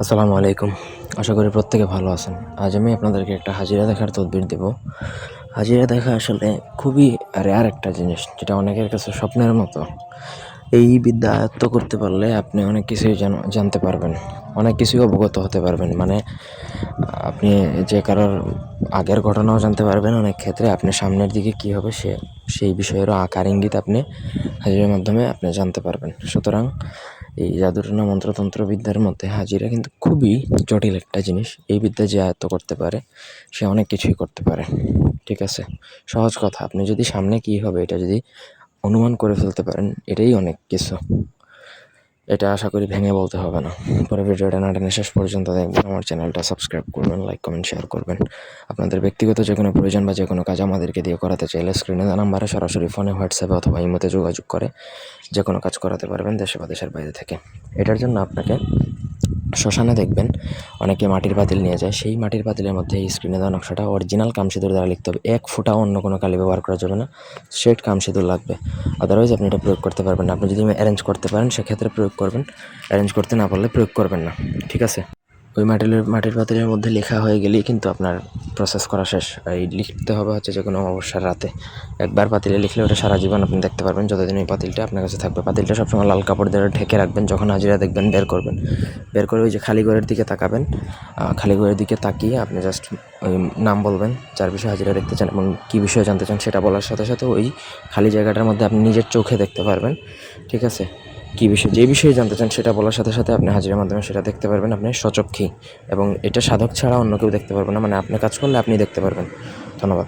আসসালামু আলাইকুম। আশা করি প্রত্যেকে ভালো আছেন। আজ আমি আপনাদেরকে একটা হাজিরা দেখার তদবির দেব। হাজিরা দেখা আসলে খুবই রেয়ার একটা জিনিস, যেটা অনেকের কাছে স্বপ্নের মতো। এই বিদ্যা আয়ত্ত করতে পারলে আপনি অনেক কিছুই জানতে পারবেন, অনেক কিছুই অবগত হতে পারবেন। মানে আপনি যে কারোর আগের ঘটনাও জানতে পারবেন, অনেক ক্ষেত্রে আপনি সামনের দিকে কী হবে সেই বিষয়েরও আকার ইঙ্গিত আপনি হাজিরার মাধ্যমে আপনি জানতে পারবেন। সুতরাং এই জাদুটনা মন্ত্রতন্ত্র বিদ্যার মধ্যে হাজিরা কিন্তু খুবই জটিল একটা জিনিস। এই বিদ্যা যে আয়ত্ত করতে পারে সে অনেক কিছুই করতে পারে। ঠিক আছে, সহজ কথা, আপনি যদি সামনে কী হবে এটা যদি অনুমান করে ফেলতে পারেন, এটাই অনেক কিছু। এটা আশা করি ভেঙে বলতে হবে না। পরে ভিডিওটা না টেনে শেষ পর্যন্ত দেখবেন। আমার চ্যানেলটা সাবস্ক্রাইব করবেন, লাইক কমেন্ট শেয়ার করবেন। আপনাদের ব্যক্তিগত যে কোনো প্রয়োজন বা যে কোনো কাজ আমাদেরকে দিয়ে করাতে চাইলে স্ক্রিনে দেওয়া নাম্বারে সরাসরি ফোনে, হোয়াটসঅ্যাপে অথবা ইমোতে যোগাযোগ করে যে কোনো কাজ করাতে পারবেন, দেশে বা দেশের বাইরে থেকে। এটার জন্য আপনাকে শ্মশানে দেখবেন অনেকে মাটির পাতিল নিয়ে যায়। সেই মাটির পাতিলের মধ্যে এই স্ক্রিনে দেওয়া নকশাটা অরিজিনাল কামসিঁদুর দ্বারা লিখতে হবে। এক ফোঁটাও অন্য কোনো কালি ব্যবহার করা যাবে না, স্ট্রেট কামসিঁদুর লাগবে। আদারওয়াইজ আপনি এটা প্রয়োগ করতে পারবেন না। আপনি যদি অ্যারেঞ্জ করতে পারেন সেক্ষেত্রে প্রয়োগ করবেন, অ্যারেঞ্জ করতে না পারলে প্রয়োগ করবেন না। ঠিক আছে, ওই মাটির পাতিলের মধ্যে লেখা হয়ে গেলেই কিন্তু আপনার প্রসেস করা শেষ। এই লিখতে হবে হচ্ছে যে কোনো অমাবস্যার রাতে একবার পাতিলে লিখলে ওটা সারা জীবন আপনি দেখতে পারবেন, যতদিন এই পাতিলটা আপনার কাছে থাকবে। পাতিলটা সবসময় লাল কাপড় দিয়ে ঢেকে রাখবেন। যখন হাজিরা দেখবেন বের করবেন, বের করে ওই যে খালি ঘরের দিকে তাকাবেন। খালি ঘরের দিকে তাকিয়ে আপনি জাস্ট ওই নাম বলবেন যার বিষয়ে হাজিরা দেখতে চান এবং কী বিষয়ে জানতে চান সেটা বলার সাথে সাথে ওই খালি জায়গাটার মধ্যে আপনি নিজের চোখে দেখতে পারবেন। ঠিক আছে, কী বিষয়, যে বিষয়ে জানতে চান সেটা বলার সাথে সাথে আপনি হাজিরার মাধ্যমে সেটা দেখতে পারবেন আপনি স্বচক্ষেই। এবং এটা সাধক ছাড়া অন্য কেউ দেখতে পারবে না। মানে আপনি কাজ করলে আপনি দেখতে পারবেন। ধন্যবাদ।